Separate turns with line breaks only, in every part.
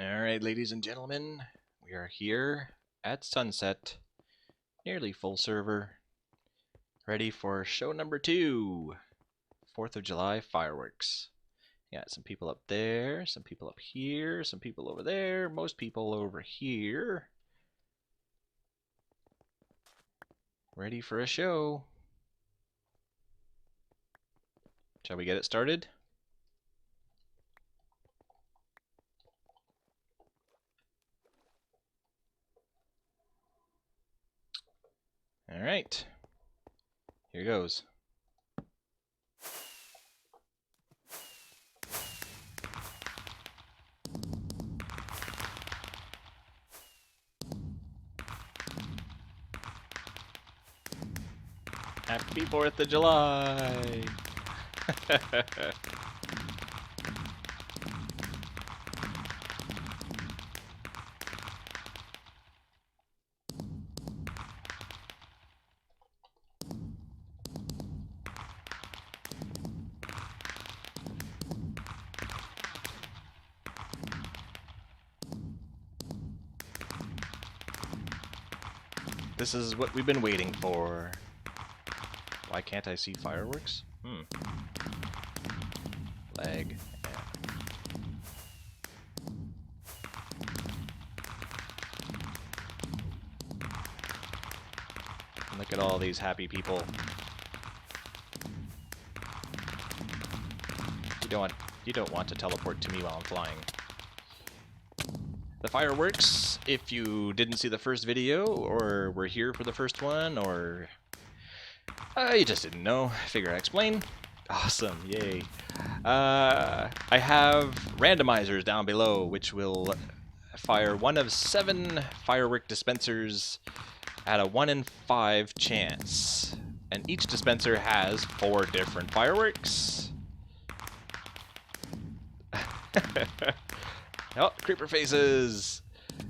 Alright, ladies and gentlemen, we are here at sunset, nearly full server, ready for show number 2, 4th of July fireworks. Got some people up there, some people up here, some people over there, most people over here. Ready for a show. Shall we get it started? Alright, here goes. Happy 4th of July! This is what we've been waiting for. Why can't I see fireworks? Lag. Yeah. Look at all these happy people. You don't want to teleport to me while I'm flying. The fireworks, if you didn't see the first video, or were here for the first one, or you just didn't know, figure I'd explain. Awesome, yay. I have randomizers down below, which will fire one of 7 firework dispensers at a 1 in 5 chance. And each dispenser has 4 different fireworks. Oh, creeper faces!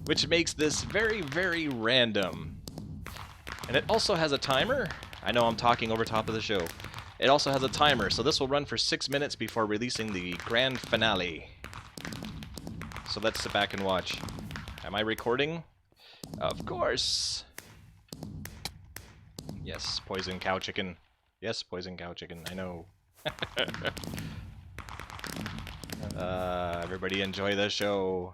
Which makes this very, very random. And it also has a timer. I know I'm talking over top of the show. It also has a timer, so this will run for 6 minutes before releasing the grand finale. So let's sit back and watch. Am I recording? Of course! Yes, poison cow chicken. Yes, poison cow chicken, I know. Everybody enjoy the show.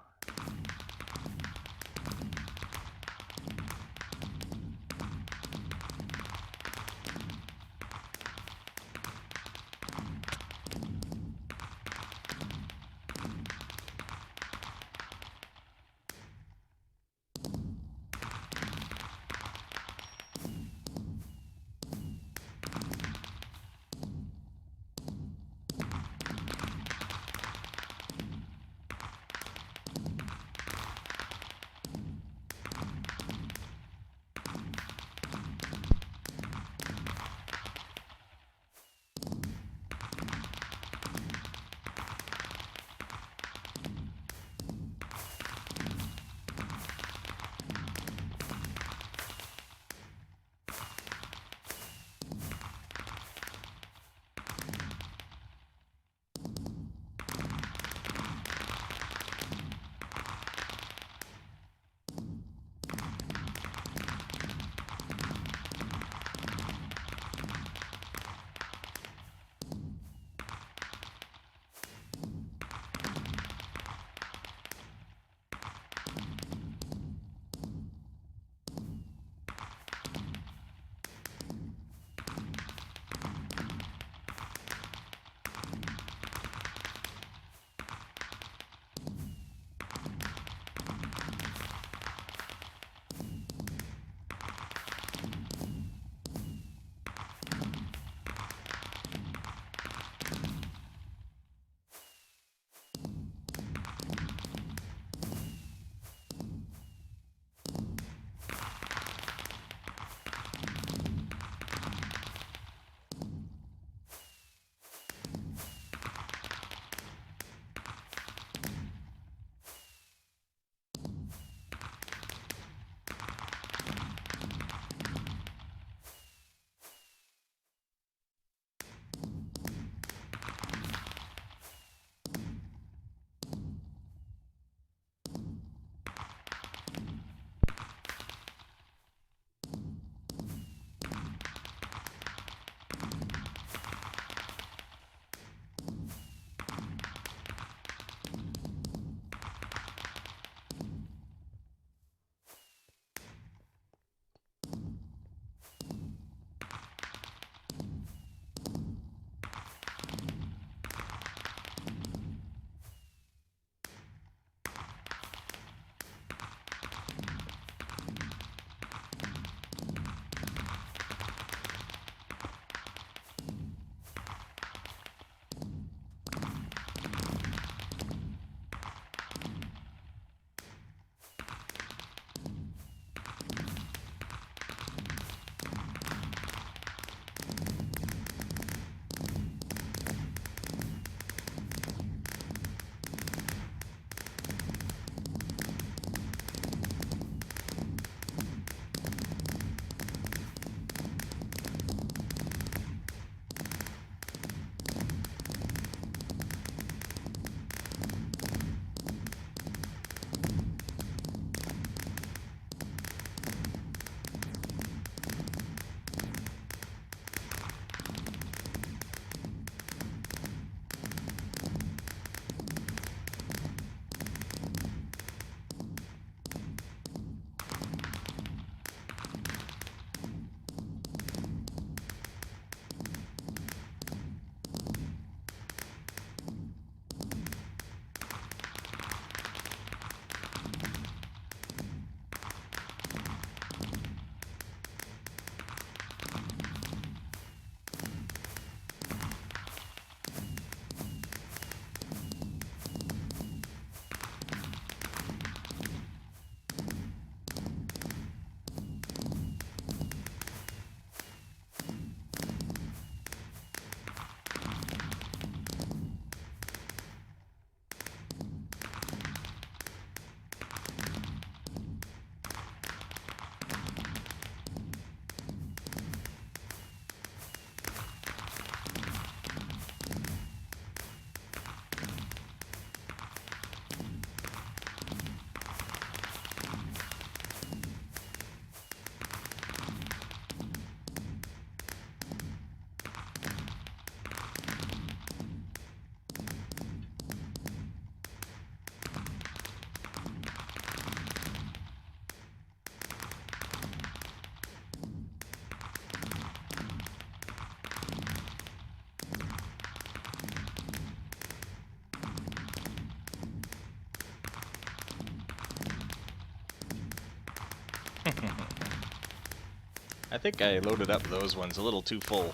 I think I loaded up those ones a little too full.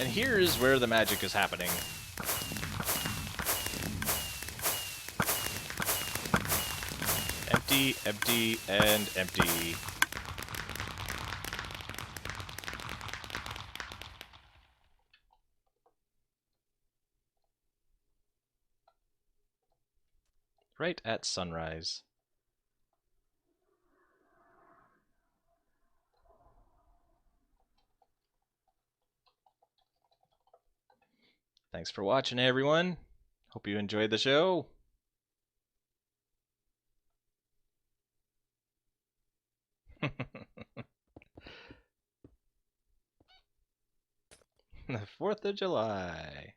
And here's where the magic is happening. Empty, empty, and empty. Right at sunrise. Thanks for watching, everyone. Hope you enjoyed the show. The 4th of July.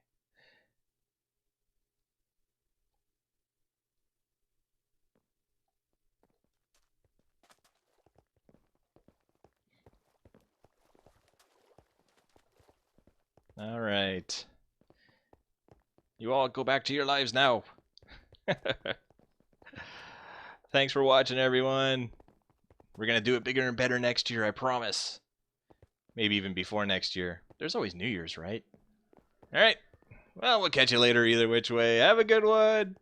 All right. You all go back to your lives now. Thanks for watching, everyone. We're going to do it bigger and better next year, I promise. Maybe even before next year. There's always New Year's, right? All right. Well, we'll catch you later either which way. Have a good one.